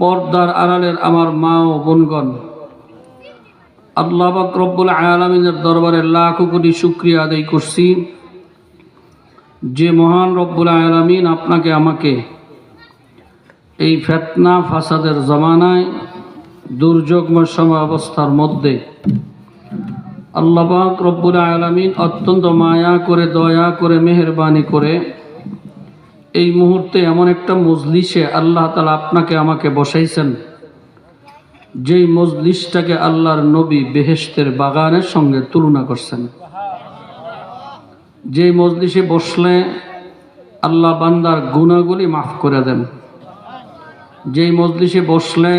পর্দার আড়ালের আমার মা ও বোনগণ, আল্লাহ পাক রব্বুল আলামিনের দরবারে লাখো কোটি শুকরিয়া আদায় করছি যে মহান রব্বুল আলামিন আপনাকে আমাকে এই ফিতনা ফাসাদের জমানায় দুর্যোগময় সময় অবস্থার মধ্যে আল্লাহ পাক রব্বুল আলামিন অত্যন্ত মায়া করে, দয়া করে, মেহেরবানি করে এই মুহূর্তে এমন একটা মজলিসে আল্লাহ তাআলা আপনাকে আমাকে বসাইছেন, যেই মজলিসটাকে আল্লাহর নবী বেহেশতের বাগানের সঙ্গে তুলনা করছেন। যেই মজলিসে বসলে আল্লাহ বান্দার গুনাহগুলি মাফ করে দেন, যেই মজলিসে বসলে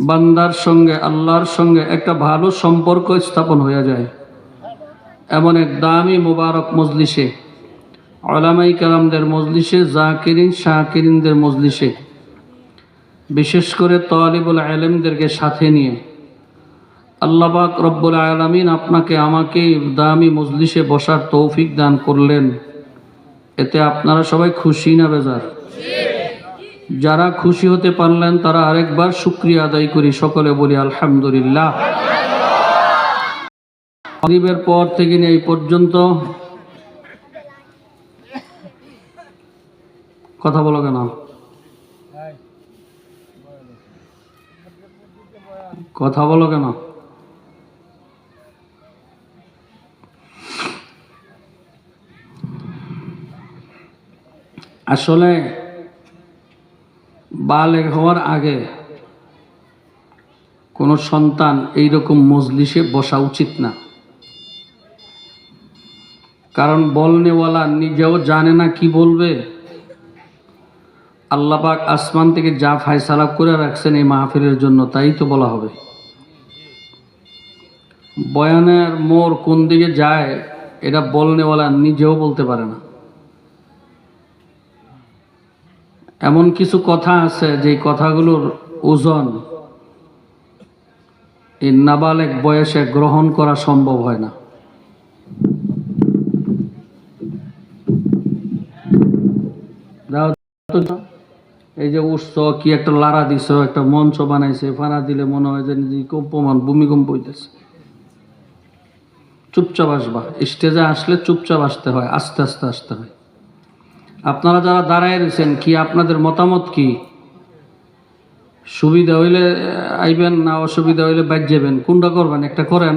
বান্দার সঙ্গে আল্লাহর সঙ্গে একটা ভালো সম্পর্ক স্থাপন হয়ে যায়, এমন এক দামি মুবারক মজলিসে, উলামায়ে কেরামদের মজলিসে, জাকিরিন শাকিরিনদের মজলিসে, বিশেষ করে তালিবুল ইলমদেরকে সাথে নিয়ে আল্লাহ পাক রব্বুল আলামিন আপনাকে আমাকে দামি মজলিসে বসার তৌফিক দান করলেন। এতে আপনারা সবাই খুশি না বেজার? যারা খুশি হতে পারলেন তারা আরেকবার শুকরিয়া আদায় করি, সকলে বলি আলহামদুলিল্লাহ। মাগরিবের পর থেকে নিয়ে এই পর্যন্ত কথা বলো কেন? কথা বলো কেন? আসলে বালেগ হওয়ার আগে কোনো সন্তান এইরকম মজলিসে বসা উচিত না, কারণ বলনেওয়ালা নিজেও জানে না কি বলবে। আল্লাহ পাক আসমান থেকে যা ফায়সালা করে রাখছেন এই মাহফিলের জন্য তাই তো বলা হবে। বয়ানের মোড় কোন দিকে যায় এটা বলনেওয়ালা নিজেও বলতে পারে না। এমন কিছু কথা আছে যে কথাগুলোর ওজন এই নাবালেগ বয়সে গ্রহণ করা সম্ভব হয় না। এই যে উৎস কি একটা লাড়া দিছ, একটা মঞ্চ বানাইছে, ফাড়া দিলে মনে হয় যে কম্পমান ভূমিকম্প হইতেছে। চুপচাপ আসবা, স্টেজে আসলে চুপচাপ আসতে হয়, আস্তে আস্তে আসতে হয়। আপনারা যারা দাঁড়ায় রয়েছেন, কি আপনাদের মতামত কি? সুবিধা হইলে আইবেন, না অসুবিধা হইলে বাইর যাবেন, কোনটা করবেন একটা করেন।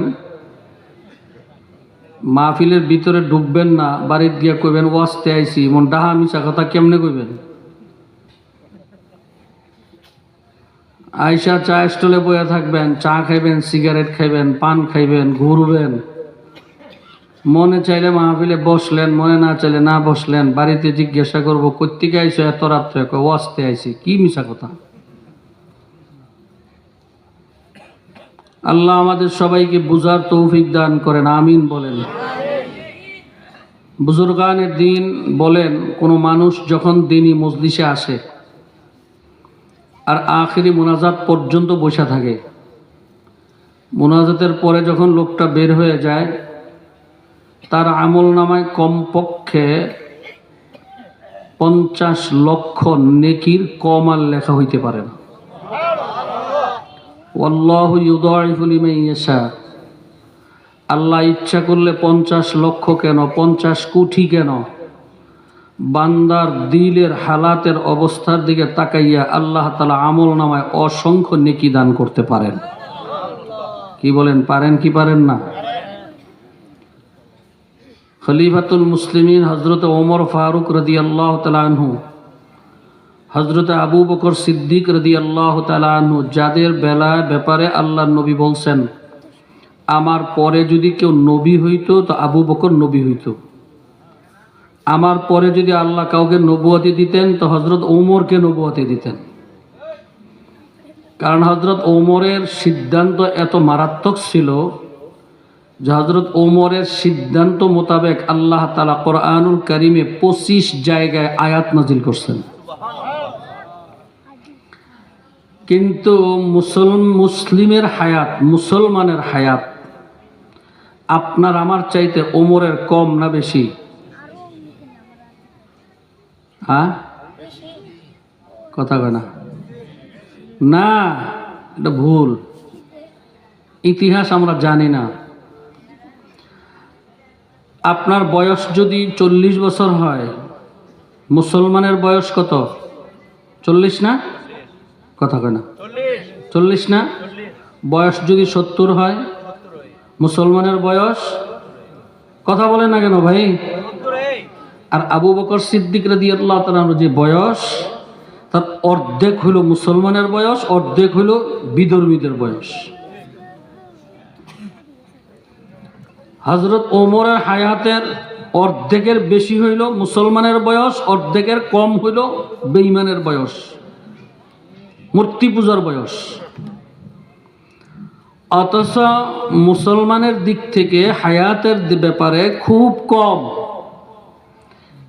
মাহফিলের ভিতরে ঢুকবেন না, বাড়িতে গিয়া কইবেন ওয়াজতে আইছি, মন ডাহা মিশা কথা কেমনে কইবেন? আইসা চা স্টলে বইয়া থাকবেন, চা খাইবেন, সিগারেট খাইবেন, পান খাইবেন, ঘুরবেন। মনে চাইলে মাহফিলে বসলেন, মনে না চাইলে না বসলেন। বাড়িতে জিজ্ঞাসা করবো কোত্থেকে আইসো এত রাত্রে, ওয়াজতে আইছি। কি মিশা কথা! আল্লাহ আমাদের সবাইকে বুঝার তৌফিক দান করেন, আমিন বলেন। বুজুর্গানের দিন বলেন, কোনো মানুষ যখন দিনী মজলিসে আসে আর আখিরি মুনাজাত পর্যন্ত বসে থাকে, মুনাজাতের পরে যখন লোকটা বের হয়ে যায়, তার আমল নামায় কমপক্ষে 50 লক্ষ নেকির কম আর লেখা হইতে পারে না। ওয়াল্লাহু ইউদাইফু লিমান ইয়াশা। আল্লাহ ইচ্ছা করলে 50 লক্ষ কেন, 50 কোটি কেন, বান্দার দিলের হালাতের অবস্থার দিকে তাকাইয়া আল্লাহ তাআলা আমল নামায় অসংখ্য নেকি দান করতে পারেন। কি বলেন, পারেন কি পারেন না? খলিফাতুল মুসলিমিন হযরত ওমর ফারুক রাদিয়াল্লাহু তাআলা আনহু, হযরত আবু বকর সিদ্দিক রাদিয়াল্লাহু তাআলা আনহু, যাদের ব্যাপারে আল্লাহর নবী বলছেন আমার পরে যদি কেউ নবী হইতো তো আবু বকর নবী হইতো, আমার পরে যদি আল্লাহ কাউকে নবুয়তি দিতেন তো হযরত ওমরকে নবুয়তি দিতেন। কারণ হযরত ওমরের সিদ্ধান্ত এত মারাত্মক ছিল যে হযরত ওমরের সিদ্ধান্ত মোতাবেক আল্লাহ তাআলা কোরআনুল কারীমে 25 জায়গায় আয়াত নাজিল করছেন। কিন্তু মুসলিমের হায়াত, মুসলমানের হায়াত আপনার আমার চাইতে ওমরের কম না বেশি? হ্যাঁ, কথা কয় না। না, এটা ভুল। ইতিহাস আমরা জানি না। আপনার বয়স যদি 40 বছর হয়, মুসলমানের বয়স কত? 40 না? কথা কয় না? 40 না? বয়স যদি 70 হয়, মুসলমানের বয়স কথা বলে না কেন ভাই? আর আবু বকর সিদ্দিক রাদিয়াল্লাহু তাআলা যে বয়স, তার অর্ধেক হইল মুসলমানের বয়স, অর্ধেক হইল বিধর্মীদের বয়স। হযরত ওমরের হায়াতের অর্ধেকের বেশি হইল মুসলমানের বয়স, অর্ধেকের কম হইল বেঈমানের বয়স, মূর্তি পূজার বয়স। অথচ মুসলমানের দিক থেকে হায়াতের ব্যাপারে খুব কম,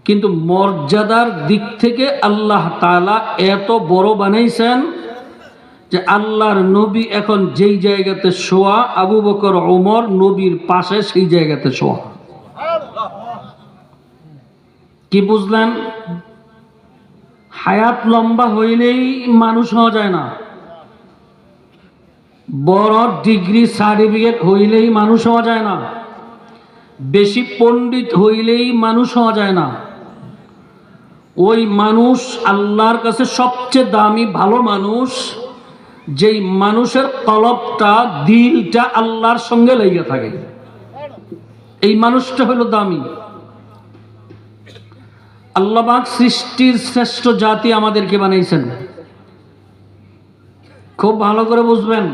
কিন্তু মর্যাদার দিক থেকে আল্লাহ তাআলা এত বড় বানাইছেন যে আল্লাহর নবী এখন যেই জায়গাতে শোয়া, আবু বকর ওমর নবীর পাশে সেই জায়গাতে শোয়া। কি বুঝলেন? হায়াত লম্বা হইলেই মানুষ হওয়া যায় না, বড় ডিগ্রি সার্টিফিকেট হইলেই মানুষ হওয়া যায় না, বেশি পণ্ডিত হইলেই মানুষ হওয়া যায় না। ওই মানুষ আল্লাহর কাছে সবচেয়ে দামি ভালো মানুষ, যেই মানুষের কলবটা, দিলটা আল্লাহর সঙ্গে লেগে থাকে, এই মানুষটা হলো দামি। আল্লাহ পাক সৃষ্টির শ্রেষ্ঠ জাতি আমাদেরকে বানাইছেন। খুব ভালো করে বুঝবেন।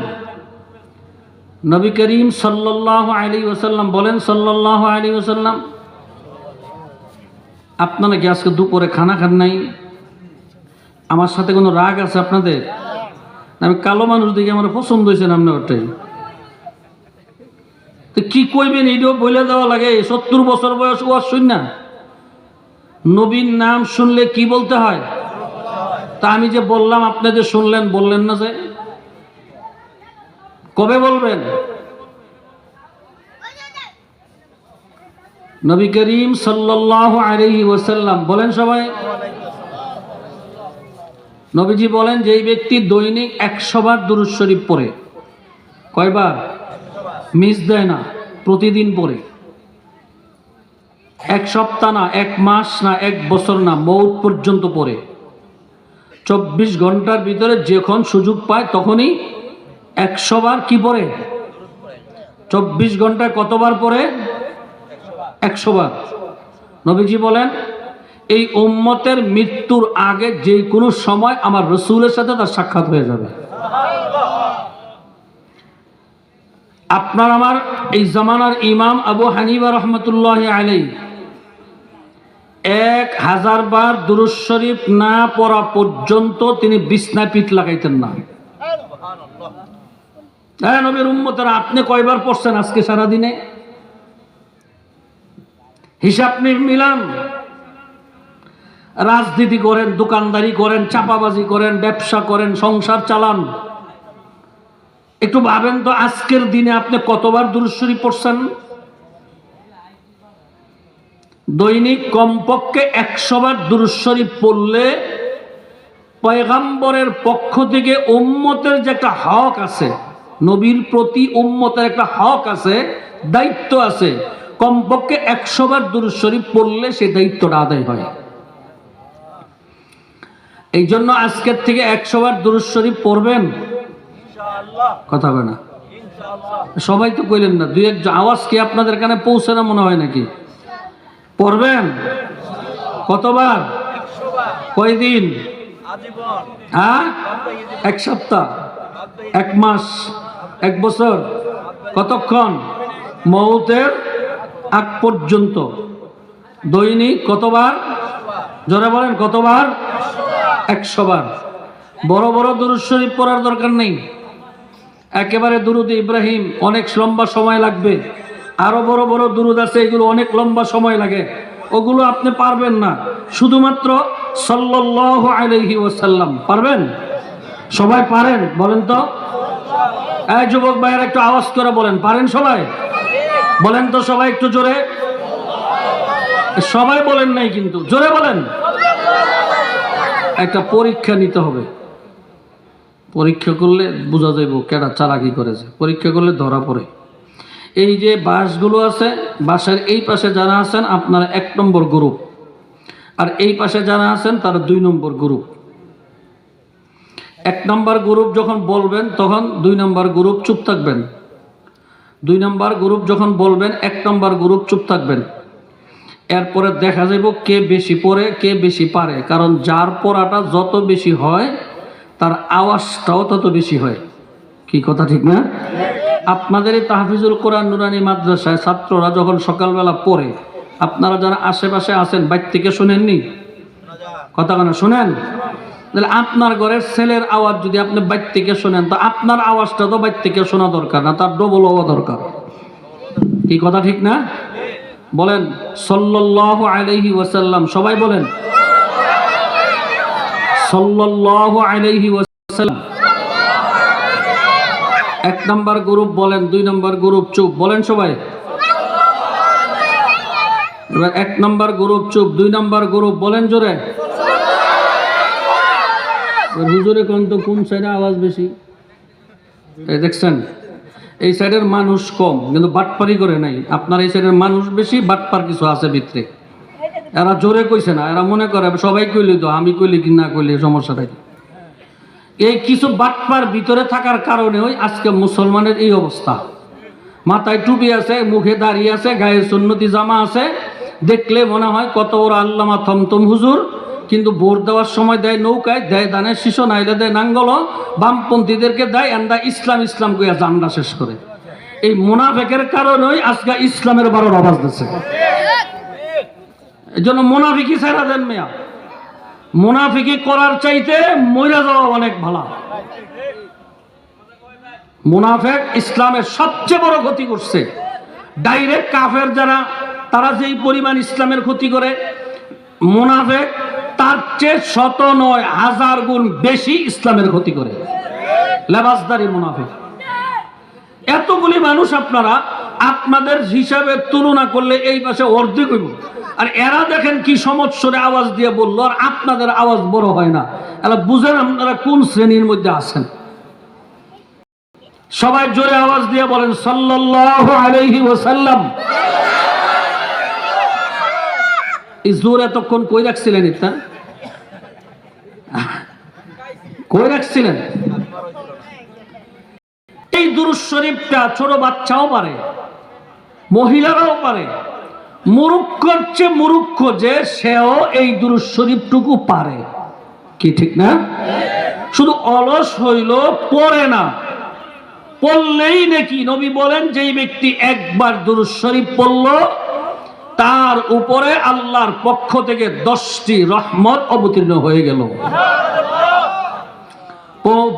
নবী করিম সাল্লাল্লাহু আলাইহি ওয়াসাল্লাম বলেন, সাল্লাল্লাহু আলাইহি ওয়াসাল্লাম, আপনারা কি আজকে দুপুরে খানা খান নাই? আমার সাথে কোনো রাগ আছে আপনাদের? আমি কালো মানুষ দেখে আমার পছন্দ হয়েছে না আপনার ওটাই? তো কি কইবেন এইটাও বলে দেওয়া লাগে? 70 বছর বয়স ওয়াজ শুন না, নবীর নাম শুনলে কি বলতে হয়? তা আমি যে বললাম আপনাদের শুনলেন, বললেন না যে? কবে বলবেন? নবী করিম সাল্লাল্লাহু আলাইহি ওয়াসাল্লাম বলেন, সবাই নবীজি বলেন, যেই ব্যক্তি দৈনিক 100 বার দুরূদ শরীফ পড়ে, কয়বার? মিস দেয় না, প্রতিদিন পড়ে, এক সপ্তাহ না, এক মাস না, এক বছর না, মৌত পর্যন্ত পড়ে, 24 ঘন্টার ভিতরে যখন সুযোগ পায় তখনই 100 বার কি পড়ে? 24 ঘন্টায় কতবার পড়ে? 100 বার। নবীজি বলেন, এই উম্মতের মৃত্যুর আগে যে কোনো সময় আমার রাসূলের সাথে তার সাক্ষাৎ হয়ে যাবে। আপনার আমার এই জামানার ইমাম আবু হানিফা রাহমাতুল্লাহি আলাইহি 1000 বার দুরূদ শরীফ না পড়া পর্যন্ত তিনি বিছনায় পিঠ লাগাইতেন না। হ্যাঁ নবীর উম্মতেরা, আপনি কয়বার পড়ছেন আজকে সারাদিনে? হিসাব মিলান। রাজনীতি করেন, দোকানদারি করেন, চাপাবাজি করেন, ব্যবসা করেন, সংসার চালান, একটু ভাবেন তো আজকের দিনে আপনি কতবার দুরূদ শরীফ পড়ছেন? দৈনিক কমপক্ষে 100 বার দুরূদ শরীফ পড়লে পয়গম্বরের পক্ষ থেকে উম্মতের যে একটা হক আছে, নবীর প্রতি উম্মতের একটা হক আছে, দায়িত্ব আছে, কমপক্ষে 100 বার দুরূদ শরীফ পড়লে সেই দায়িত্বটা আদায় হয়। এই জন্য আজকের থেকে 100 বার দুরূদ শরীফ পড়বেন ইনশাআল্লাহ। কথা কয় না? ইনশাআল্লাহ। সবাই তো কইলেন না, দুই এক আওয়াজ কি আপনাদের কানে পৌঁছে না মনে হয় নাকি? পড়বেন কতবার? 100 বার। কয়দিন? আজীবন। হ্যাঁ, এক সপ্তাহ, এক মাস, এক বছর, কতক্ষণ? মৌতের আগ পর্যন্ত। দৈনিক কতবার? জোরে বলেন, কতবার? 100 বার। বড় বড় দুরূদ শরীফ পড়ার দরকার নেই, একেবারে দুরূদ ইব্রাহিম অনেক লম্বা সময় লাগবে। আরো বড় বড় দুরূদ আছে, এগুলো অনেক লম্বা সময় লাগে, ওগুলো আপনি পারবেন না। শুধুমাত্র সাল্লাল্লাহু আলাইহি ওয়াসাল্লাম পারবেন। সবাই পারেন? বলেন তো। এই যুবক ভাইয়েরা একটু আওয়াজ করে বলেন, পারেন সবাই? বলেন তো সবাই একটু জোরে। সবাই বলেন নাই কিন্তু, জোরে বলেন। একটা পরীক্ষা নিতে হবে। পরীক্ষা করলে বোঝা যাইব কেডা চালাকি করেছে, পরীক্ষা করলে ধরা পড়ে। এই যে বাসগুলো আছে, বাসের এই পাশে যারা আছেন আপনারা 1 নম্বর গ্রুপ, আর এই পাশে যারা আছেন তারা 2 নম্বর গ্রুপ। 1 নম্বর গ্রুপ যখন বলবেন তখন 2 নম্বর গ্রুপ চুপ থাকবেন। 2 নম্বর গ্রুপ যখন বলবেন 1 নম্বর গ্রুপ চুপ থাকবেন। এরপরে দেখা যাব কে বেশি পড়ে কে বেশি পারে, কারণ যার পড়াটা যত বেশি হয় তার আওয়াজটাও তত বেশি হয়। কি কথা ঠিক না? আপনাদের এই তাহফিজুল কোরআন নুরানি মাদ্রাসায় ছাত্ররা যখন সকালবেলা পড়ে, আপনারা যারা আশেপাশে আছেন বাইর থেকে শোনেননি? কথা কেন শোনেন? তাহলে আপনার ঘরের ছেলের আওয়াজ যদি আপনি বাইর থেকে শোনেন, তো আপনার আওয়াজটা তো বাইর থেকে শোনা দরকার না, তার ডবল হওয়া দরকার। কি কথা ঠিক না? বলেন সাল্লাল্লাহু আলাইহি ওয়াসাল্লাম, সবাই বলেন সাল্লাল্লাহু আলাইহি ওয়াসাল্লাম। 1 নম্বর গ্রুপ বলেন, 2 নম্বর গ্রুপ চুপ, বলেন সবাই। এবার 1 নম্বর গ্রুপ চুপ, 2 নম্বর গ্রুপ বলেন জোরে। হুজুরে কোন তো কোন সাইডে আওয়াজ বেশি? এই দেখছেন, এই সাইডের মানুষ কম কিন্তু বাটপারি করে নাই। আপনার এই সাইডের মানুষ বেশি, বাটপার কিছু আছে ভিতরে। এরা জোরে কইছে না, এরা মনে করে সবাই কইলি তো, আমি কইলি কি না কইলি সমস্যাটা কি। এই কিছু বাটপার ভিতরে থাকার কারণে ওই আজকে মুসলমানের এই অবস্থা। মাথায় টুপি আছে, মুখে দাঁড়িয়ে আছে, গায়ে সুন্নতি জামা আছে, দেখলে মনে হয় কত বড় আল্লামা থমথম হুজুর, কিন্তু ভোট দেওয়ার সময় দেয় নৌকায়, দেয় দানের শিশু, নাইলে দেয় নাঙ্গল, বামপন্থীদেরকে দেয় এন্দা ইসলাম ইসলাম কইয়া জান্ডা শেষ করে। এই মুনাফিকের কারণেই আজকে ইসলামের 12 আওয়াজ দিচ্ছে। এই জন্য মুনাফিকি ছেড়ে দেন মিয়া। মুনাফিকি করার চাইতে মইরা যাওয়া অনেক ভালো। মুনাফিক ইসলামের সবচেয়ে বড় ক্ষতি করছে। ডাইরেক্ট কাফের যারা, তারা যেই পরিমাণ ইসলামের ক্ষতি করে, মুনাফিক তার চেয়ে 109,000 গুণ বেশি ইসলামের ক্ষতি করে। লেবাসদারি মুনাফিক। এতগুলি মানুষ আপনারা আপনাদের হিসাবে তুলনা করলে এই পাশে অর্ধেক হইব, আর এরা দেখেন কি সমস্যরে আওয়াজ দিয়ে বললো, আর আপনাদের আওয়াজ বড় হয় না। এরা বুঝেন আপনারা কোন শ্রেণীর মধ্যে আছেন। সবাই জোরে আওয়াজ দিয়ে বলেন সাল্লাল্লাহু আলাইহি ওয়াসাল্লাম। এই জোর এতক্ষণ কই রাখছিলেন? এটা কই রাখছিলেন? এই দুরূদ শরীফটা ছোট বাচ্চাও পারে, মহিলারাও পারে। মুরুক্ষর চেয়ে মুরুক্ষ যে, সেও এই দুরূদ শরীফটুকু পারে। কি ঠিক না? শুধু অলস হইল, পড়ে না। পড়লেই নাকি নবী বলেন, যেই ব্যক্তি একবার দুরূদ শরীফ পড়ল তার উপরে আল্লাহর পক্ষ থেকে 10টি রহমত অবতীর্ণ হয়ে গেল।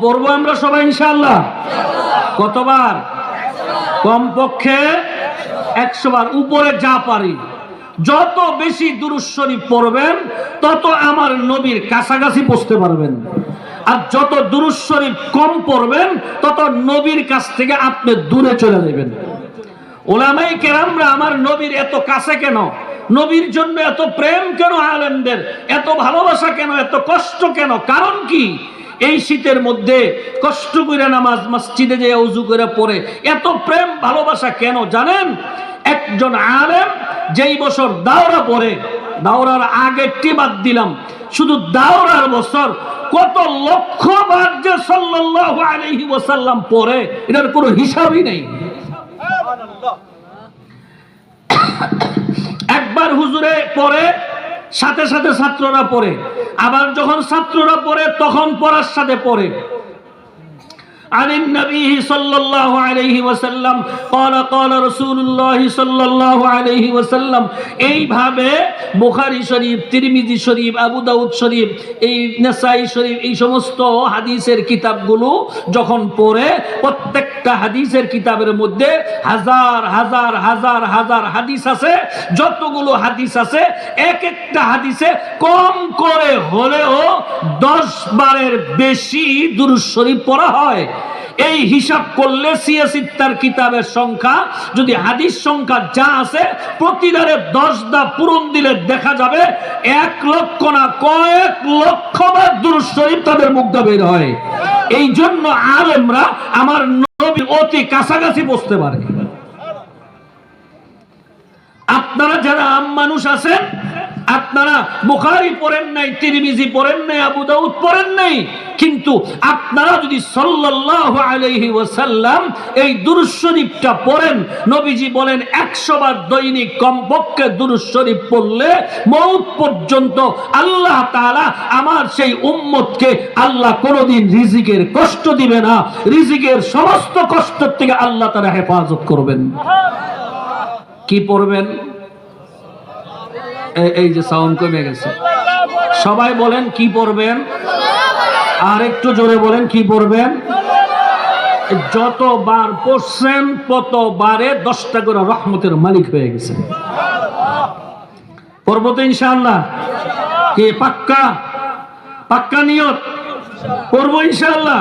পড়বো আমরা সবাই ইনশাআল্লাহ। কতবার? কমপক্ষে 100 বার, উপরে যা পারি। যত বেশি দুরূদ শরীফ পড়বেন তত আমার নবীর কাছাকাছি পৌঁছতে পারবেন, আর যত দুরূদ শরীফ কম পড়বেন তত নবীর কাছ থেকে আপনি দূরে চলে যাবেন। ওলামায়ে কেরামরা আমার নবীর এত কাছে কেন, নবীর জন্য এত প্রেম কেন, আলেমদের এত ভালোবাসা কেন, এত কষ্ট কেন, কারণ কি? এই শীতের মধ্যে কষ্ট করে নামাজ মসজিদে যে ওযু করে পড়ে, এত প্রেম ভালোবাসা কেন জানেন? একজন আলেম যেই বছর দাওরা পড়ে, দাওরার আগেরটি বাদ দিলাম, শুধু দাওরার বছর কত লক্ষ বার যে সাল্লাল্লাহু আলাইহি ওয়াসাল্লাম পড়ে, এটার কোনো হিসাবই নেই। একবার হুজুরে পড়ে, সাথে সাথে ছাত্ররা পড়ে, আবার যখন ছাত্ররা পড়ে তখন পড়ার সাথে পড়ে। عن النبي صلى الله عليه وسلم قال قال رسول الله صلى الله عليه وسلم। এইভাবে বুখারী শরীফ, তিরমিজি শরীফ, আবু দাউদ শরীফ, এই নাসাই শরীফ, এই সমস্ত হাদিসের কিতাবগুলো যখন পড়ে, প্রত্যেকটা হাদিসের কিতাবের মধ্যে হাজার হাজার হাজার হাজার হাদিস আছে। যতগুলো হাদিস আছে, এক একটা হাদিসে কম করে হলেও 10 বারের বেশি দুরূদ শরীফ পড়া হয়। এই হিসাব করলে সিয়াসিত্তার কিতাবের সংখ্যা যদি হাদিস সংখ্যা যা আছে প্রতিদারে 10 দা পূরণ দিলে দেখা যাবে 1 লক্ষ না কয়েক লক্ষ বার দুরূদ শরীফ তাদের মুখ দিয়ে বের হয়। এই জন্য আলেমরা আমার নবীর অতি কাছাকাছি বসতে পারে। আপনারা যারা আম মানুষ আছেন, আপনারা বুখারী পড়েন নাই, তিরমিজি পড়েন নাই, আবু দাউদ পড়েন নাই, কিন্তু আপনারা যদি সাল্লাল্লাহু আলাইহি ওয়াসাল্লাম এই দুরূদ শরীফটা পড়েন, নবীজি বলেন 100 বার দৈনিক কমপক্ষে দুরূদ শরীফ পড়লে মওত পর্যন্ত আল্লাহ তাআলা আমার সেই উম্মতকে আল্লাহ কোনোদিন রিজিকের কষ্ট দিবে না, রিজিকের সমস্ত কষ্ট থেকে আল্লাহ তাআলা হেফাজত করবেন। কি পড়বেন? এই যে সাউন্ড কমে গেছে, সবাই বলেন কি পড়বেন? আর একটু জোরে বলেন কি পড়বেন? যতবার পড়ছেন ততবারে 10টা করে রহমতের মালিক হয়ে গেছে। পড়বো তো ইনশাআল্লাহ? কি পাক্কা? পাক্কা নিয়ত? পড়বো ইনশাআল্লাহ।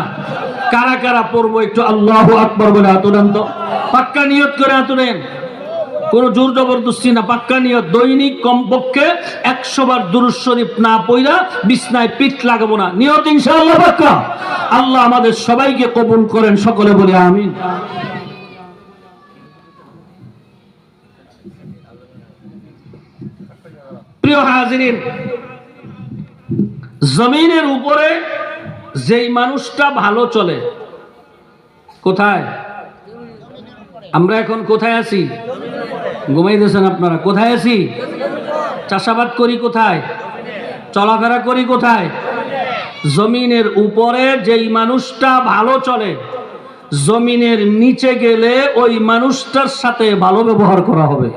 কারা কারা পড়বো একটু আল্লাহু আকবার বলে হাত উঠান তো। পাক্কা নিয়ত করে হাত উঠান, কোন জোর জবরদস্তি না, পাক্কা নিয়ত। দৈনিক কমপক্ষে 100 বার দুরূদ শরীফ না পড়া বিছনায় পিঠ লাগাবো না, নিয়ত ইনশাআল্লাহ পাক্কা। আল্লাহ আমাদের সবাইকে কবুল করেন, সকলে বলে আমিন। প্রিয় হাজিরিন, জমিনের উপরে যেই মানুষটা ভালো চলে, কোথায়? আমরা এখন কোথায় আছি? ঘুমাইতেছেন আপনারা? কোথায় আছি? চাষাবাদ করি কোথায়? চলাফেরা করি কোথায়? জমিনের উপরে যেই মানুষটা ভালো চলে, জমিনের নিচে গেলে ওই মানুষটার সাথে ভালো ব্যবহার করা হবে।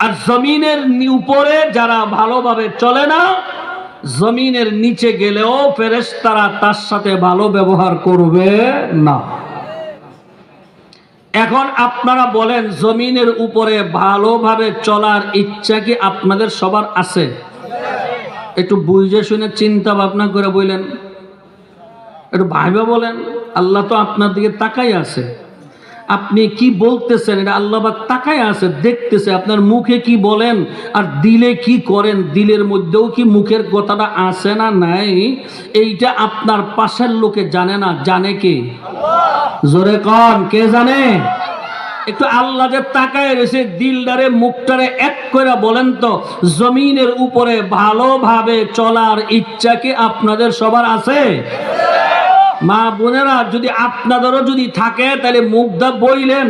আর জমিনের উপরে যারা ভালোভাবে চলে না, জমিনের নিচে গেলেও ফেরেশতারা তার সাথে ভালো ব্যবহার করবে না। এখন আপনারা বলেন, জমিনের উপরে ভালোভাবে চলার ইচ্ছা কি আপনাদের সবার আছে? একটু বুঝে শুনে চিন্তা ভাবনা করে বললেন, একটু ভাইবা বলেন। আল্লাহ তো আপনার দিকে তাকাই আছে, আপনি কি বলতেছেন এটা আল্লাহ পাক তাকায় আছে, দেখতেছে আপনার মুখে কি বলেন আর দিলে কি করেন, দিলের মধ্যেও কি মুখের কথাটা আছে না নাই, এইটা আপনার পাশের লোকে জানে না, জানে কে? জোরে কন, কে জানে? একটু আল্লাহ যে তাকায় রয়েছে, দিলদারে মুখটারে এক করে বলেন তো, জমিনের উপরে ভালোভাবে চলার ইচ্ছা কি আপনাদের সবার আছে? মা বোনেরা, যদি আপনাদেরও যদি থাকে তাহলে মুখটা বইলেন,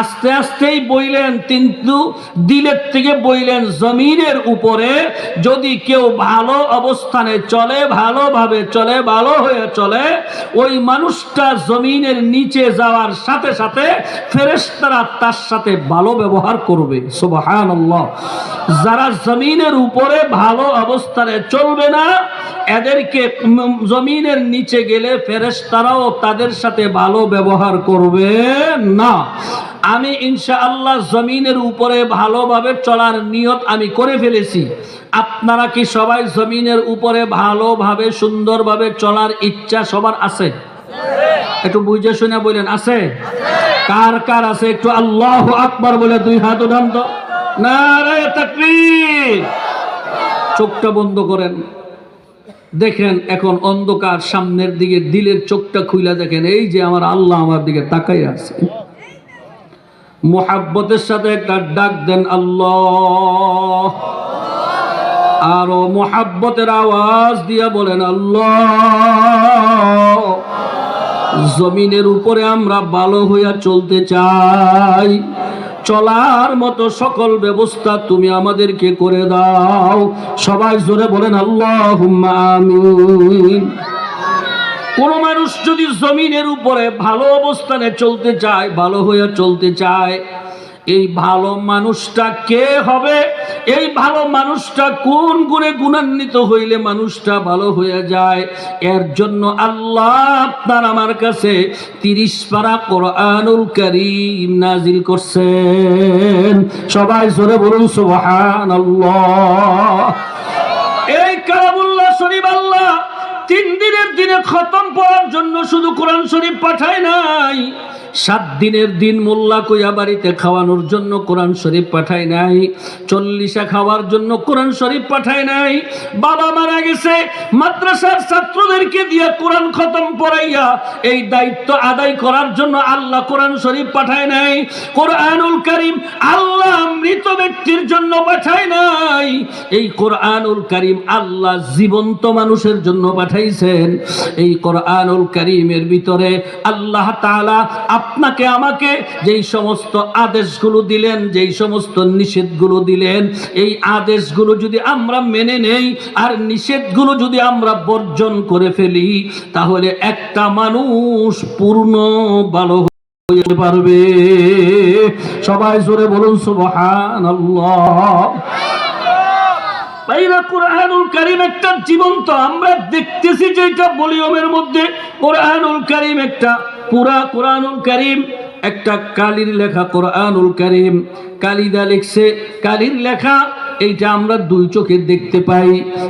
আস্তে আস্তেই বইলেন, কিন্তু দিলের থেকে বইলেন। জমিনের উপরে যদি কেউ ভালো অবস্থানে চলে, ভালোভাবে চলে, ভালো হয়ে চলে, ওই মানুষটা জমিনের নিচে যাওয়ার সাথে সাথে ফেরেশতারা তার সাথে ভালো ব্যবহার করবে। সুবহানাল্লাহ। যারা জমিনের উপরে ভালো অবস্থানে চলবে না, এদেরকে জমিনের নিচে গেলে ফেরেশতারাও তাদের সাথে ভালো ব্যবহার করবে না। আমি ইনশাআল্লাহ জমিনের উপরে ভালোভাবে চলার নিয়ত আমি করে ফেলেছি। আপনারা কি সবাই জমিনের উপরে ভালোভাবে সুন্দরভাবে চলার ইচ্ছা সবার আছে? একটু বুঝে শুনে বলেন, আছে? কার কার আছে একটু আল্লাহু আকবার বলে 2 হাত উঠান তো। নারে তাকবীর। চোখটা বন্ধ করেন, দেখেন এখন অন্ধকার, সামনের দিকে দিলের চোখটা খুইলা দেখেন, এই যে আমার আল্লাহ আমার দিকে তাকাই আছে। মুহাব্বতের সাথে একটা ডাক দেন আল্লাহ, আরো মুহাব্বতের আওয়াজ দিয়া বলেন আল্লাহ। জমিনের উপরে আমরা ভালো হইয়া চলতে চাই, চলার মতো সকল ব্যবস্থা তুমি আমাদেরকে করে দাও। সবাই জোরে বলেন আল্লাহুম্মা আমিন। কোন মানুষ যদি জমিনের উপরে ভালো অবস্থানে চলতে চায়, ভালো হয়ে চলতে চায়, এই ভালো মানুষটা কে হবে? এই ভালো মানুষটা কোন গুণে গুণান্বিত হইলে মানুষটা ভালো হয়ে যায়? এর জন্য আল্লাহ আপনার আমার কাছে 30 পারা কোরআনুল কারীম নাজিল করছেন। সবাই জোরে বলুন সুবহানাল্লাহ। এই কালামুল্লাহ শরীফ আল্লাহ 3 দিনে ঈদের দিনে খতম পড়ার জন্য শুধু কোরআন শরীফ পাঠায় নাই, 7 দিনের দিন মোল্লা কইয়া বাড়িতে খাওয়ানোর জন্য কোরআন শরীফ পাঠায় নাই, 40 খাওয়ার জন্য কোরআন শরীফ পাঠায় নাই। বাবা মারা গেছে, মাদ্রাসার ছাত্রদেরকে দিয়ে কোরআন খতম পড়াইয়া এই দায়িত্ব আদায় করার জন্য আল্লাহ কোরআন শরীফ পাঠায় নাই। কোরআনুল কারীম আল্লাহ মৃত ব্যক্তির জন্য পাঠায় নাই, এই কোরআনুল কারীম আল্লাহ জীবন্ত মানুষের জন্য পাঠাইছেন। এই কোরআনুল কারীমের ভিতরে আল্লাহ তাআলা আপনাকে আমাকে যেই সমস্ত আদেশগুলো দিলেন, যেই সমস্ত নিষেধগুলো দিলেন, এই আদেশগুলো যদি আমরা মেনে নেই আর নিষেধগুলো যদি আমরা বর্জন করে ফেলি, তাহলে একটা মানুষ পূর্ণ ভালো হতে পারবে। সবাই জোরে বলুন সুবহানাল্লাহ। ভাইরা, কোরআনুল কারীম একটা জীবন্ত, আমরা দেখতেছি যে এটা ভলিউমের মধ্যে কোরআনুল কারীম একটা পুরা কোরআনুল কারীম একটা কালির লেখা কোরআনুল কারীম, কালিদা লিখছে, কালির লেখা। এইটা আমরা 2 চোখে দেখতে পাই।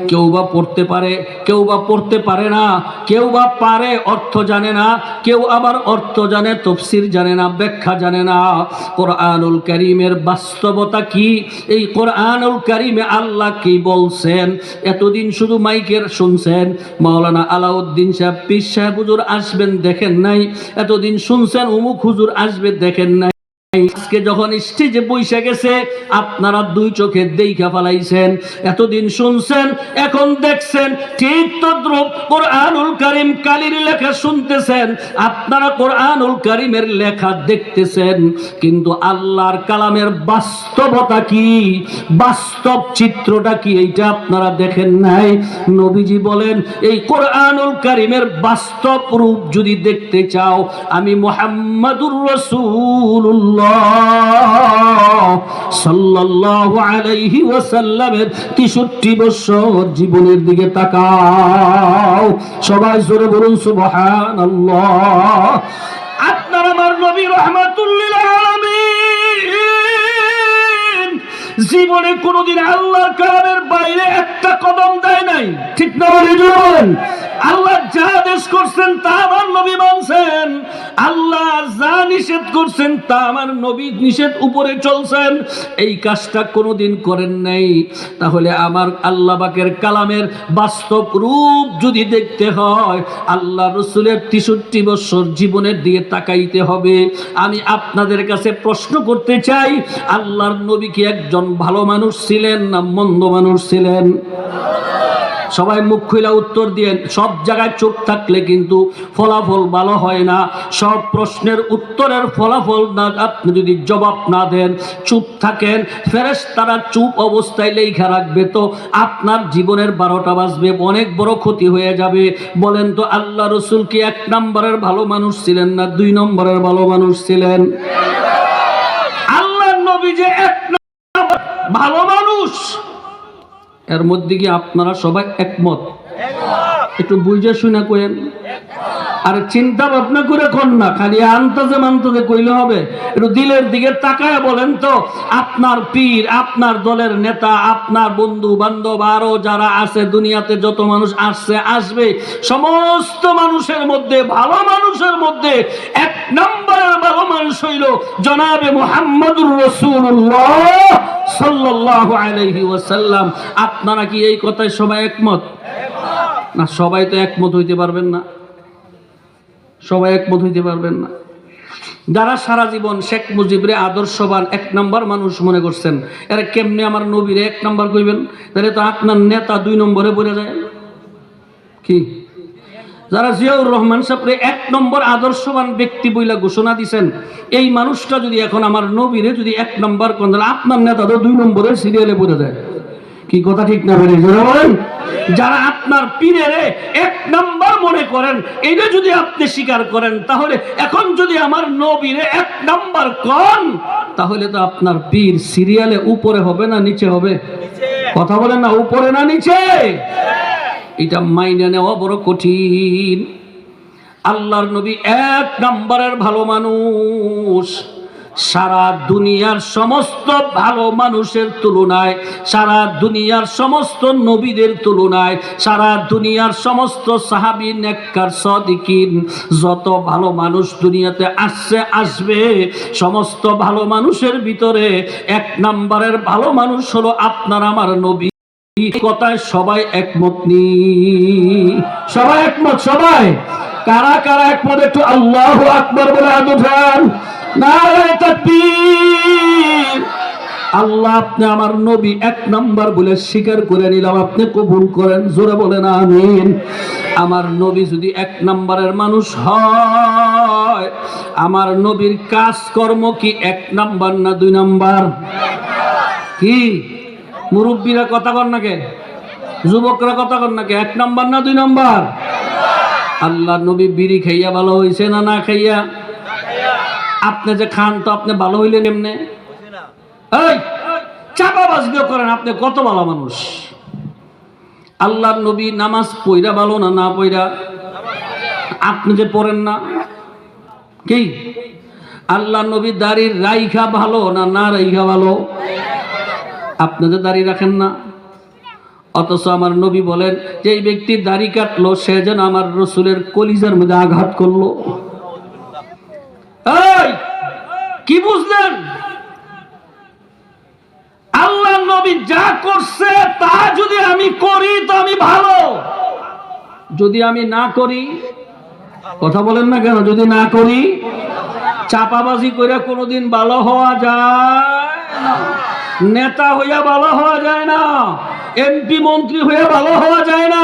কেউ বা পড়তে পারে, কেউ বা পড়তে পারে না, কেউ বা পারে অর্থ জানে না, কেউ আবার অর্থ জানে তাফসীর জানে না, ব্যাখ্যা জানে না। কোরআনুল কারীমের বাস্তবতা কি, এই কোরআনুল কারীমে আল্লাহ কি বলছেন, এতদিন শুধু মাইকের শুনছেন, মাওলানা আলাউদ্দিন সাহেব, পীর সাহেব হুজুর আসবেন দেখেন নাই, এতদিন শুনছেন অমুক হুজুর আসবে দেখেন নাই। আজকে যখন স্টেজে বসে গেছে আপনারা 2 চোখে দেখা ফেলাইছেন, এতদিন শুনছেন এখন দেখছেন। ঠিক তদ্রূপ কোরআনুল কারীম কালির লেখা শুনতেছেন, আপনারা কোরআনুল কারীমের লেখা দেখতেছেন, কিন্তু আল্লাহর কালামের বাস্তবতা কি, বাস্তব চিত্রটা কি, এইটা আপনারা দেখেন নাই। নবীজি বলেন, এই কোরআনুল কারীমের বাস্তব রূপ যদি দেখতে চাও, আমি মুহাম্মাদুর রাসূলুল্লাহ সাল্লাল্লাহু আলাইহি ওয়াসাল্লামের 63 বছর জীবনের দিকে তাকাও। সবাই জোরে বলুন সুবহানাল্লাহ। আপনার আমার নবী রাহমাতুল লিল আলামিন জীবনে কোনোদিন আল্লাহর কালামের বাইরে একটা কদম দেয় নাই, ঠিক না বলেন? আল্লাহ যা আদেশ করছেন তা আমার নবী মানছেন, আল্লাহ যা নিষেধ করছেন তা আমার নবী নিষেধ উপরে চলছেন, এই কাজটা কোনোদিন করেন নাই। তাহলে আমার আল্লাহ পাকের কালামের বাস্তব রূপ যদি দেখতে হয়, আল্লাহ রসুলের 63 বছর জীবনের দিকে তাকাইতে হবে। আমি আপনাদের কাছে প্রশ্ন করতে চাই, আল্লাহর নবী কি একজন ভালো মানুষ ছিলেন না মন্দ মানুষ ছিলেন? সবাই মুখ খুলে উত্তর দিয়েন। সব জায়গায় চুপ থাকলে কিন্তু ফলাফল ভালো হয় না। সব প্রশ্নের উত্তরের ফলাফল না, আপনি যদি জবাব না দেন, চুপ থাকেন, ফেরেশতারা চুপ অবস্থায় লেখা রাখবে, তো আপনার জীবনের 12টা বাজবে, অনেক বড় ক্ষতি হয়ে যাবে। বলেন তো, আল্লাহ রসুল কি 1 নম্বরের ভালো মানুষ ছিলেন না 2 নম্বরের ভালো মানুষ ছিলেন? আল্লাহর নবী যে 1 নম্বর ভালো মানুষ, এর মধ্যে কি আপনারা সবাই একমত? একটু বুঝে শুনে কইেন, আর চিন্তা ভাবনা করে কোন না, খালি আন্তাজে মান্তাজে কইলে হবে। একটু দিলের দিকে তাকায় বলেন তো, আপনার পীর, আপনার দলের নেতা, আপনার বন্ধু বান্ধব, আরো যারা আছে দুনিয়াতে যত মানুষ আসছে আসবে, সমস্ত মানুষের মধ্যে, ভালো মানুষের মধ্যে 1 নম্বরের ভালো মানুষ হইল জনাবে মুহাম্মদুর রাসূলুল্লাহ সাল্লাল্লাহু আলাইহি ওয়াসাল্লাম। আপনারা কি এই কথায় সবাই একমত? না, সবাই তো একমত হইতে পারবেন না, সবাই একমত হইতে পারবেন না। যারা সারা জীবন শেখ মুজিবরে আদর্শবান 1 নম্বর মানুষ মনে করছেন, এরা কেমনে আমার নবীরে 1 নম্বর কইবেন? তাহলে তো আপনার নেতা 2 নম্বরে পড়ে যায়। কি যারা জিয়াউর রহমান সাহেবরে 1 নম্বর আদর্শবান ব্যক্তি বইলা ঘোষণা দিছেন, এই মানুষটা যদি এখন আমার নবীরে যদি 1 নম্বর কোন, আপনার নেতা তো 2 নম্বরের সিরিয়ালে পড়ে যায়। কি কথা ঠিক না বলেন? যারা আপনার পীরের 1 নম্বর মনে করেন, এটা যদি আপনি স্বীকার করেন, তাহলে এখন যদি আমার নবীরে 1 নম্বর কোন, তাহলে তো আপনার পীর সিরিয়ালে উপরে হবে না নিচে হবে? কথা বলেন না, উপরে না নিচে? এটা মাইনে নেওয়া বড় কঠিন। আল্লাহর নবী 1 নম্বরের ভালো মানুষ, সারা দুনিয়ার সমস্ত ভালো মানুষের তুলনায়, সারা দুনিয়ার সমস্ত নবীদের তুলনায়, সারা দুনিয়ার সমস্ত সাহাবী নেককার সাদিকিন, যত ভালো মানুষ দুনিয়াতে আসবে, সমস্ত ভালো মানুষের ভিতরে এক নম্বরের ভালো মানুষ হলো আপনার আমার নবী। কথায় সবাই একমত নি? সবাই একমত? সবাই কারা কারা একমত একটু আল্লাহু আকবার বলে হাত উঠান। নারে তাকবীর। আল্লাহ আপনি আমার নবী এক নাম্বার বলে স্বীকার করে নিলাম, আপনি কবুল করেন, জোরে বলেন আমিন। আমার নবী যদি এক নাম্বারের মানুষ হয়, আমার নবীর কাজকর্ম কি এক নাম্বার না দুই নাম্বার? কি মুরব্বীরা কথা কর না কে, যুবকরা কথা কর না কে, এক নাম্বার না দুই নাম্বার? আল্লাহ নবী বিড়ি খাইয়া ভালো হয়েছে না না খাইয়া? আপনি যে খান তো আপনি ভালো হইলেন এমনি? এই চাপাবাজি করেন, আপনি কত ভালো মানুষ। আল্লাহর নবী নামাজ পইরা ভালো না না পইরা? আপনি যে পড়েন না কি? আল্লাহর নবী দাড়ি রাইখা ভালো না না রাইখা ভালো? আপনি যে দাড়ি রাখেন না, অথচ আমার নবী বলেন যে এই ব্যক্তি দাড়ি কাটলো সে যেন আমার রসুলের কলিজার মধ্যে আঘাত করলো। এই কি বুঝলেন? আল্লাহ নবী যা করছে তা যদি আমি করি তো আমি ভালো, যদি আমি না করি, কথা বলেন না কেন, যদি না করি, চাপাবাজি করে কোনোদিন ভালো হওয়া যায় না, নেতা হইয়া ভালো হওয়া যায় না, এমপি মন্ত্রী হয়ে ভালো হওয়া যায় না।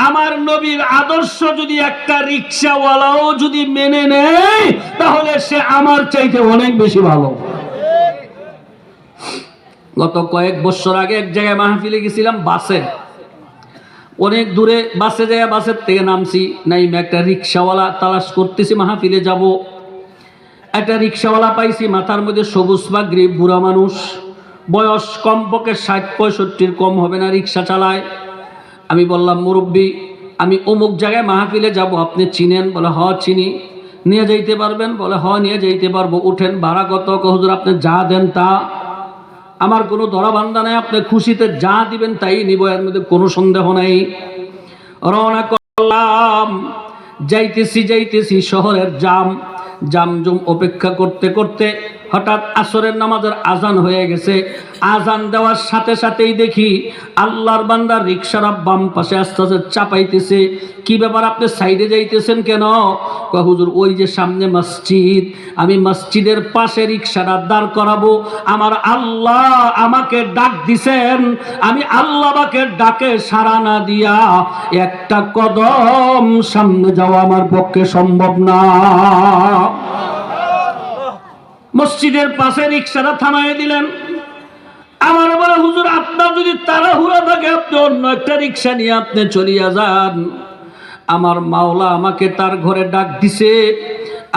আমার নবীর আদর্শ যদি একটা রিকশাওয়ালাও যদি মেনে নেয় তাহলে সে আমার চাইতে অনেক বেশি ভালো। গত কয়েক বছর আগে এক জায়গায় মাহফিলে গেছিলাম, বাসে, অনেক দূরে বাসে যায়, বাসের থেকে নামছি, নাইমে একটা রিকশাওয়ালা তালাশ করতেছি, মাহফিলে যাব। একটা রিকশাওয়ালা পাইছি, মাথার মধ্যে সবুজ পাগড়ি, বুড়া মানুষ, বয়স কমপক্ষে 60-65 কম হবে না, রিকশা চালায়। আমি বললাম, মুরব্বী আমি অমুক জায়গায় মাহফিলে যাব, আপনি চিনেন? বলে হ চিনি। নিয়ে যাইতে পারবেন? বলে হ নিয়ে যাইতে পারবো। উঠেন, ভাড়া কত? হুজুর আপনি যা দেন তা, আমার কোনো ধরা বান্ধা নাই, আপনি খুশিতে যা দিবেন তাই নিব, এর মধ্যে কোনো সন্দেহ নাই। রওনা করলাম, যাইতেছি শহরের জামজুম অপেক্ষা করতে করতে হঠাৎ আসরের নামাজের আজান হয়ে গেছে। আজান দেওয়ার সাথে সাথেই দেখি আল্লাহর বান্দা রিকশার বাম পাশে আস্তে আস্তে চাপাইতেছে। কি ব্যাপার, আপনি সাইডে যাইতেছেন কেন? কয় হুজুর ওই যে সামনে মসজিদ, আমি মসজিদের পাশে রিকশাটা দাঁড় করাবো, আমার আল্লাহ আমাকে ডাক দিছেন, আমি আল্লাহকে ডাকে সাড়া না দিয়া একটা কদম সামনে যাওয়া আমার পক্ষে সম্ভব না। মসজিদের পাশে রিকশাটা থামাইয়ে দিলেন। আমার বলে হুজুর আপনার যদি তাড়াহুড়া থাকে আপনি অন্য একটা রিকশা নিয়ে আপনি চলিয়া যান, আমার মাওলা আমাকে তার ঘরে ডাক দিছে,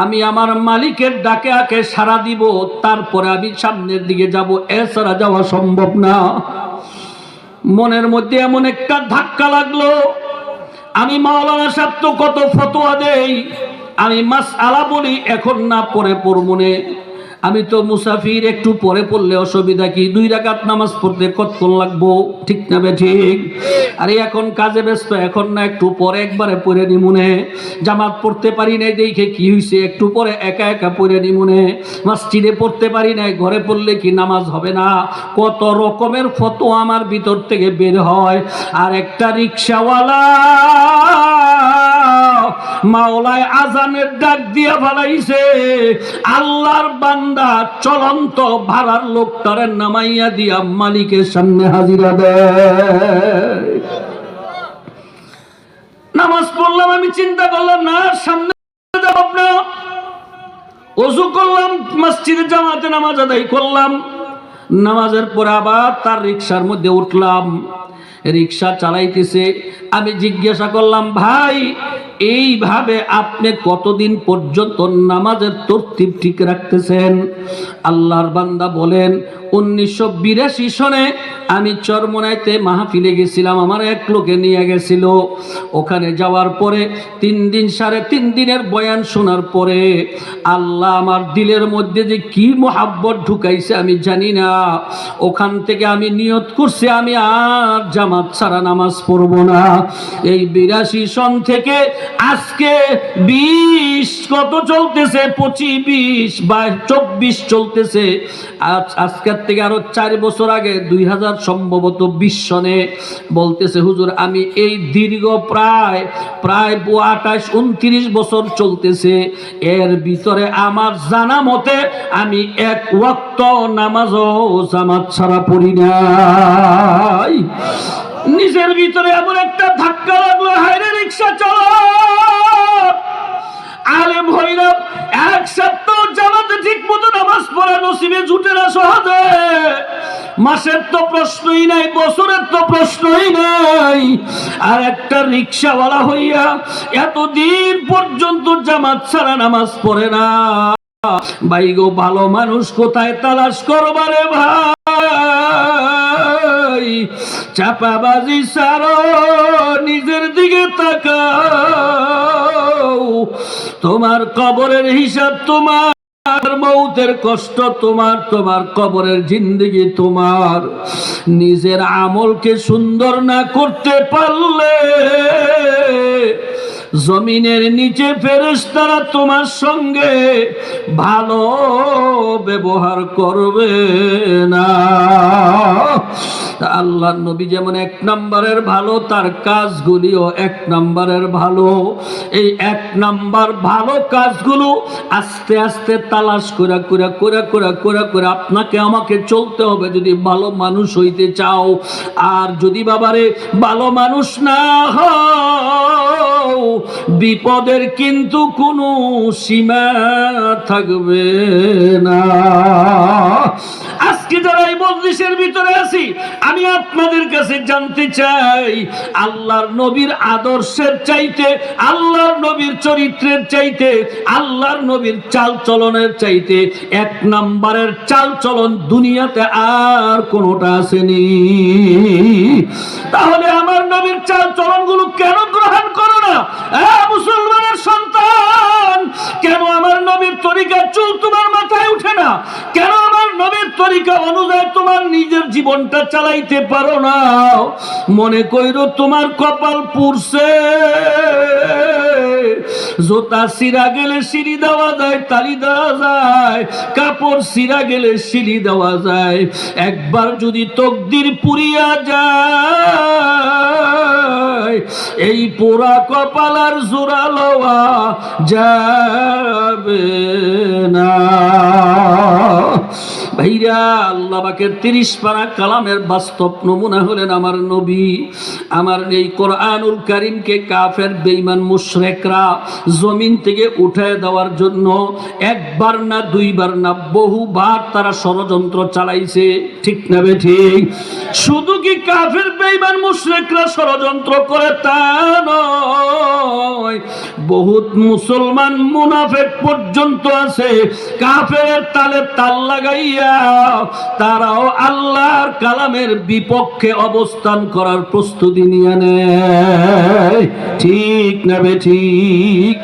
আমি আমার মালিকের ডাকে আগে সাড়া দিব, তারপরে আমি সামনের দিকে যাব, এছাড়া যাওয়া সম্ভব না। মনের মধ্যে এমন একটা ধাক্কা লাগলো, আমি মাওলানা সাহেব তো কত ফতোয়া দেই, আমি মাসআলা বলি এখন না পরে পড়মনে, আমি তো মুসাফির, একটু পরে পড়লে অসুবিধা কি? 2 রাকাত নামাজ পড়তে কতক্ষণ লাগবো, ঠিক না বে ঠিক? আরে এখন কাজে ব্যস্ত, এখন না একটু পরে একবারে পড়ে নিমুনে, জামাত পড়তে পারি নাই দেখে কি হয়েছে, একটু পরে একা একা পড়ে নিমুনে, মসজিদে পড়তে পারি নাই, ঘরে পড়লে কি নামাজ হবে না? কত রকমের ফতোয়া আমার ভিতর থেকে বের হয়। আর একটা রিকশাওয়ালা মাওলায় আজানের ডাক দিয়া ফেলাইছে, আল্লাহর বান্দা চলন্ত ভাড়ার লোকটারে নামাইয়া দিয়া মালিকের সামনে হাজিরা দেয়। নামাজ পড়লাম, আমি চিন্তা করলাম না সামনে যাব না, ওযু করলাম, মসজিদে জামাতে নামাজ আদায় করলাম, নামাজের পরে আবার তার রিকশার মধ্যে উঠলাম। রিক্সা চালাইতেছে। আমি জিজ্ঞাসা করলাম, ভাই এইভাবে আপনি কতদিন পর্যন্ত নামাজের তরতিব ঠিক রাখতেছেন? আল্লাহর বান্দা বলেন, 1982 সনে আমি চরমোনাইতে মাহফিলে গেছিলাম, আমার এক লোকে নিয়ে গেছিল। ওখানে যাওয়ার পরে 3 দিন 3.5 দিনের বয়ান শোনার পরে আল্লাহ আমার দিলের মধ্যে যে কি মোহাব্বত ঢুকাইছে আমি জানি না। ওখান থেকে আমি নিয়ত করছি আমি আর জামাত ছাড়া নামাজ পড়ব না। এই 82 সন থেকে আজকে 20 কত চলতেছে, 25 20 22 চলতেছে। আজকের থেকে আরো 4 বছর আগে 2000 সম্ভবত 20 সনে বলতেছে, হুজুর আমি এই দীর্ঘ প্রায় 28 29 বছর চলতেছে, এর ভিতরে আমার জানা মতে আমি এক ওয়াক্ত নামাজও জামাত ছাড়া পড়ি নাই। নিজের ভিতরে এমন একটা ধাক্কা লাগলো, হায়রে রিক্সা চালক আলেম হইলাম, এক সপ্তাহ জামাতে ঠিক মতো নামাজ পড়া নসিবে জুটে না সহজে। মাসের তো প্রশ্নই নাই, বছরের তো প্রশ্নই নাই। আর একটা রিক্সাওয়ালা হইয়া এতদিন পর্যন্ত জামাত ছাড়া নামাজ পড়ে না। ভাই গো, ভালো মানুষ কোথায় তালাশ করবারে ভাই? চাপাবাজি সারো, নিজের দিকে তাকাও। তোমার কবরের হিসাব তোমার, মৌতের কষ্ট তোমার, তোমার কবরের জিন্দেগি তোমার। নিজের আমলকে সুন্দর না করতে পারলে জমিনের নিচে ফেরেশতারা তোমার সঙ্গে ভালো ব্যবহার করবে না। আল্লাহর নবী যেমন 1 নম্বরের ভালো, তার কাজগুলিও 1 নম্বরের ভালো। এই 1 নম্বর ভালো কাজগুলো আস্তে আস্তে তালাশ করে করে করে করে করে করে আপনাকে আমাকে চলতে হবে যদি ভালো মানুষ হইতে চাও। আর যদি বাবারে ভালো মানুষ না হও, বিপদের কিন্তু কোনো সীমা থাকবে না। আজকে যারা এই মজলিসের ভিতরে আছি, আমি আপনাদের কাছে জানতে চাই, আল্লাহর নবীর আদর্শের চাইতে, আল্লাহর নবীর চরিত্রের চাইতে, আল্লাহর নবীর চাল চলনের চাইতে 1 নম্বরের চাল চলন দুনিয়াতে আর কোনোটা আসেনি। তাহলে আমার নবীর চাল চলনগুলো কেন গ্রহণ করো না? মুসলমানের সন্তান, কেন আমার নবীর তরিকা চুল তোমার মাথায় উঠে না? কেন আমার নবীর তরিকা অনুযায়ী তোমার নিজের জীবনটা চালাইতে পারো না? মনে কইরো তোমার কপাল পুড়ছে। জোতা সিরা গেলে সিঁড়ি দেওয়া যায়, তালি দেওয়া যায়, কাপড় সিরা গেলে সিঁড়ি দেওয়া যায়। একবার যদি তকদির পুরিয়া যায়, এই পোড়া কপাল আর জোড়া লওয়া যাবে না। ভাইরা, আল্লাহ পাকের 30 পারা কালামের বাস্তব নমুনা হলেন আমার নবী। আমার এই কোরআনুল কারীমকে কাফের বেঈমান মুশরিকরা জমিন থেকে উঠায় দেওয়ার জন্য একবার না দুইবার না বহুবার তারা ষড়যন্ত্র চালাইছে, ঠিক না ঠিক? শুধু কি কাফের বেঈমান মুশরিকরা ষড়যন্ত্র করে তা নয়, বহুত মুসলমান মুনাফিক পর্যন্ত আছে কাফেরের তালে তাল লাগাইয়া তারাও আল্লাহর কালামের বিপক্ষে অবস্থান করার প্রস্তুতি নিয়ে নেয়, ঠিক না ঠিক?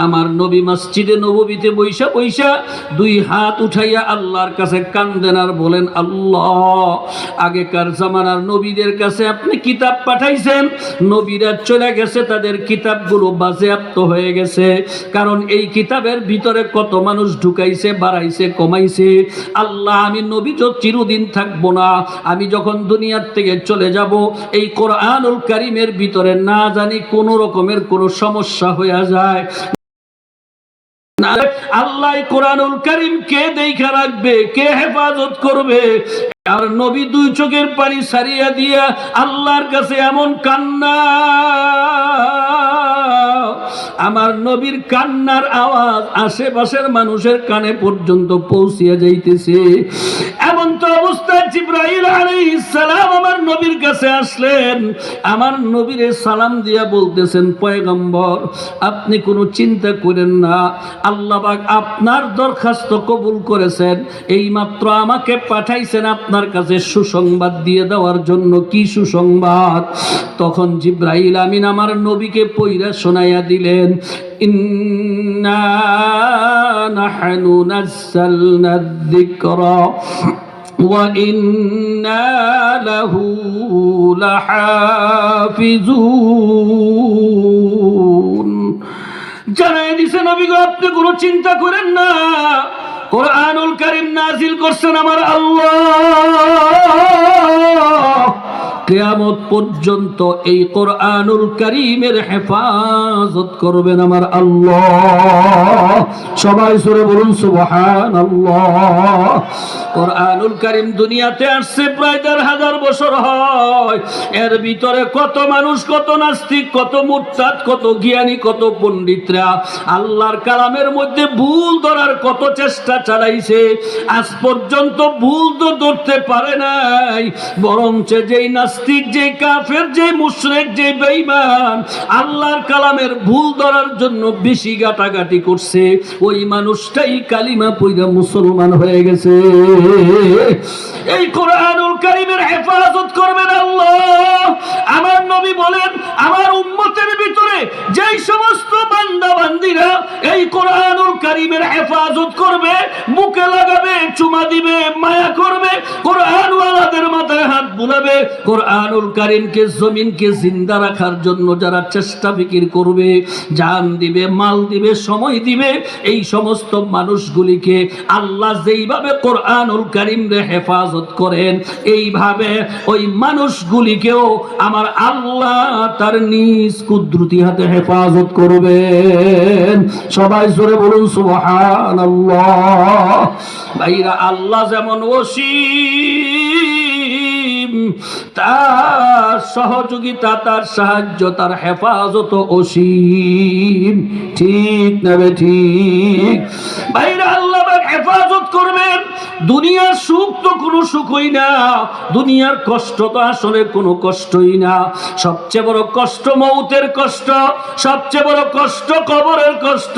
আমার নবী মসজিদে নববীতে বৈশা বৈশা 2 হাত উঠাইয়া আল্লাহর কাছে কান্দেন আর বলেন, আল্লাহ, আগেকার জামানার নবীদের কাছে আপনি কিতাব পাঠাইছেন, নবীরা চলে গেছে, তাদের কিতাবগুলো বাজেয়াপ্ত হয়ে গেছে। কারণ এই কিতাবের ভিতরে কত মানুষ ঢুকাইছে, বাড়াইছে, কমাইছে। আল্লাহ, আমি নবী তো চিরদিন থাকবো না, আমি যখন দুনিয়ার থেকে চলে যাব, এই কোরআনুল কারীমের ভিতরে না জানি কোন রকমের কোনো সমস্যা হয়ে যায়। আল্লাহ কোরআনুল কারীম কে দেখা রাখবে, কে হেফাজত করবে? আর নবী 2 চোখের পানি সারিয়া দিয়া আল্লাহর কাছে এমন কান্না, আমার নবীর কান্নার আওয়াজ আশেপাশের মানুষের কানে পর্যন্ত পৌঁছিয়া যাইতেছে। এমন তো অবস্থায় জিবরাইল আলাইহিস সালাম আমার নবীর কাছে আসলেন, আমার নবীরে সালাম দিয়া বলতেছেন, পয়গম্বর আপনি কোনো চিন্তা করেন না, আল্লাহ পাক আপনার দরখাস্ত কবুল করেছেন, এইমাত্র আমাকে পাঠাইছেন আপনার কাছে সুসংবাদ দিয়ে দেওয়ার জন্য। কি সুসংবাদ? তখন জিবরাইল আমিন আমার নবীকে পইরা শোনাইয়া দিলেন, ইন্না নাহনু নাযালনা যিকরা ওয়া ইন্না লাহু লাহাফিজুন। জানাই দিছে নবী গো, আপনি কোনো চিন্তা করেন না, কোরআনুল কারীম নাজিল করছেন আমার আল্লাহ। কিয়ামত পর্যন্ত এই কোরআনুল কারীমের হেফাজত করবেন আমার আল্লাহ। সবাই জোরে বলুন সুবহানাল্লাহ। কোরআনুল কারীম দুনিয়াতে আসছে প্রায় ১,৫০০ বছর হয়। এর ভিতরে কত মানুষ, কত নাস্তিক, কত মুরতাদ, কত জ্ঞানী, কত পণ্ডিতরা আল্লাহর কালামের মধ্যে ভুল ধরার কত চেষ্টা চালাইছে, আজ পর্যন্ত ভুল তো ধরতে পারে নাই। বরঞ্চ যেই নাস্তিক, যে কাফের, যে মুশরিক, যে বেঈমান আল্লাহর কালামের ভুল ধরার জন্য বেশি গাটাগাটি করছে, ওই মানুষটাই কালিমা পড়া মুসলমান হয়ে গেছে। এই কোরআনুল কারীমের হেফাজত করবেন আল্লাহ। আমার নবী বলেন, আমার উম্মতের ভিতরে যেই সমস্ত বান্দা বান্দীরা এই কোরআনুল কারীমের হেফাজত করবে, বুকে লাগাবে, চুমা দিবে, মায়া করবে, কোরআন ওয়ালাদের মাথায় হাত বুলাবে, কোরআনুল কারীমকে জমিনকে জিন্দা রাখার জন্য যারা চেষ্টা ফিকির করবে, জান দিবে, মাল দিবে, সময় দিবে, এই সমস্ত মানুষগুলিকে আল্লাহ যেইভাবে কোরআনুল কারীমরে হেফাজত করেন, এইভাবে ওই মানুষগুলিকেও আমার আল্লাহ তার নিজ কুদরতি হাতে হেফাজত করবেন। সবাই জোরে বলুন সুবহানাল্লাহ। ভাইরা, আল্লাহ যেমন অসীম, তার সহযোগিতা, তার সাহায্য, তার হেফাজত অসীম। ঠিক না বে ঠিক? ভাইরা, আল্লাহ হেফাজত করবেন। দুনিয়ার সুখ তো কোনো সুখই না, দুনিয়ার কষ্ট তো আসলে কোনো কষ্টই না। সবচেয়ে বড় কষ্ট মৌতের কষ্ট, সবচেয়ে বড় কষ্ট কবরের কষ্ট,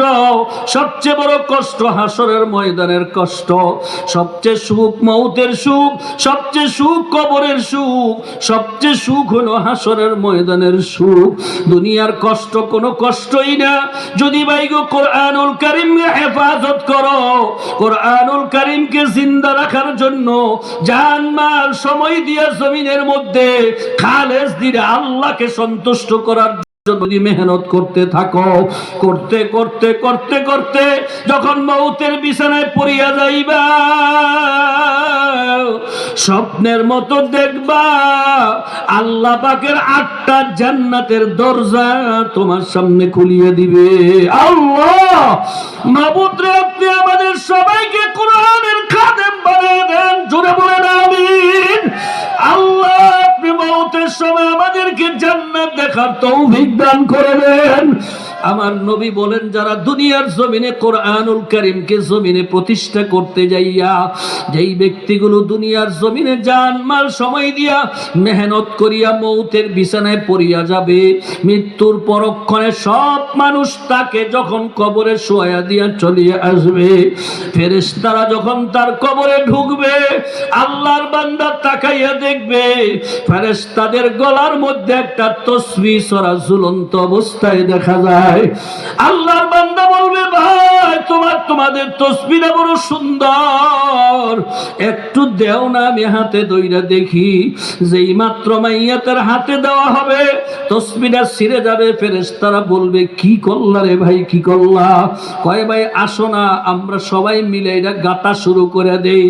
সবচেয়ে বড় কষ্ট হাসরের ময়দানের কষ্ট। সবচেয়ে সুখ মৌতের সুখ, সবচেয়ে সুখ কবরের সুখ, সবচেয়ে সুখ হলো হাসরের ময়দানের সুখ। দুনিয়ার কষ্ট কোনো কষ্টই না। যদি ভাইগো কোরআনুল কারীমকে হেফাজত করো, কোরআনুল কারীমকে জিন্দা রাখার জন্য জান মাল সময় দিয়ে জমিনের মধ্যে খালেস দিলে আল্লাহকে সন্তুষ্ট করার যদি মেহনত করতে থাকো, করতে করতে করতে করতে যখন মৌতের বিছানায় পড়িয়া যাইবা, স্বপ্নের মতো দেখবা আল্লাহ পাকের ৮টা জান্নাতের দরজা তোমার সামনে খুলিয়ে দিবে। আল্লাহ মাবুদ রে, আপনি আমাদের সবাইকে কোরআনের খাদেম বানিয়ে দেন। জোরে বলেন আমিন। আল্লাহ আপনি মওতের সময় আমাদেরকে জান্নাত দেখার তৌফিক দান করে দেন। আমার নবী বলেন, যারা দুনিয়ার জমিনে কোরআনুল কারীমকে জমিনে প্রতিষ্ঠা করতে যাইয়া, যেই ব্যক্তিগুলো দুনিয়ার জমিনে জান মাল সময় দিয়া মেহনত করিয়া মৌতের বিছানায় পড়িয়া যাবে, মৃত্যুর পরক্ষণে সব মানুষ তাকে যখন কবরে শোয়া দিয়া চলিয়ে আসবে, ফেরেশতারা যখন তার কবরে ঢুকবে, আল্লাহর বান্দা তাকাইয়া দেখবে ফেরেশতাদের গলার মধ্যে একটা তসবিহ সরা ঝুলন্ত অবস্থায় দেখা যায়। আল্লাহর বান্দা বলবে, ভাই তোমাদের তসবিহটা বড় সুন্দর, একটু দেও না, আমি হাতে ধইরা দেখি। যেই মাত্র মাইয়াতের হাতে দেওয়া হবে, তসবিহটা ছিঁড়ে যাবে। ফেরেশতারা বলবে, কি করলা রে ভাই, কি করলা? কয়, ভাই আসো না, আমরা সবাই মিলে এটা গাঁথা শুরু করে দেই।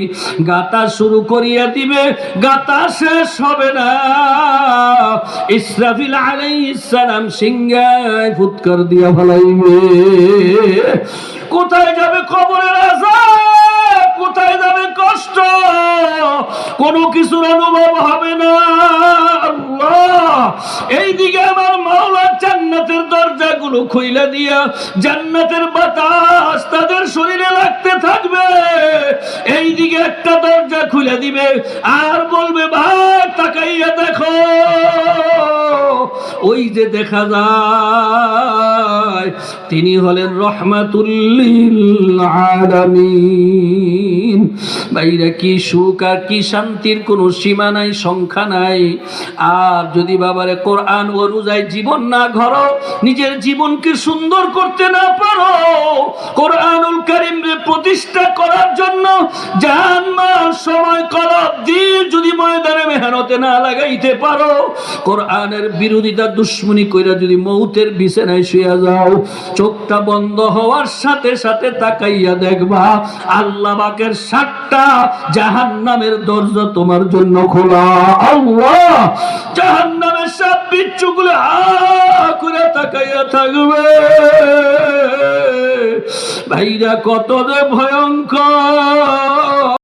গাঁথা শুরু করিয়া দিবে, গাঁথা শেষ হবে না। ইসরাফিল আলাইহিস সালাম সিংহায় ফুৎকার দিয়া ফেলাইবে। কোথায় যাবে কবরের আযাব, কোথায় যাবে কষ্ট, কোনো কিছুর অনুভব হবে না। আল্লাহ এইদিকে আমার মাওলা জান্নাতের দরজাগুলো খুইলা দিয়া জান্নাতের বাতাস তাদের শরীরে লাগতে থাকবে। এই দিকে একটা দরজা খুলে দিবে আর বলবে ভাই তাকাইয়া দেখো, ওই যে দেখা যায় তিনি হলেন রহমাতুল লিল আলামিন। বাইরে কি সুখ আর কি শান্তির কোনো সীমা নাই, সংখ্যা নাই। আর যদি বাবারে কোরআন অনুযায়ী জীবন না গড়ো, নিজের জীবনকে সুন্দর করতে না পারো, কোরআনুল কারীমকে প্রতিষ্ঠা করার জন্য জান মাল সময় কলব দিয়ে যদি ময়দানে মেহনতে না লাগাইতে পারো, কোরআনের বিরোধিতা দুশ্মনী কইরা যদি মৌতের বিছানায় শুয়ে যাও, চোখটা বন্ধ হওয়ার সাথে সাথে তাকাইয়া দেখবা আল্লাহ পাকের 7টা জাহান্নামের দরজা তোমার জন্য খোলা। আল্লাহ জাহান্নামের সব বিচ্ছুগুলো করে তাকাইয়া থাকবে। ভাইরা কত যে ভয়ঙ্কর,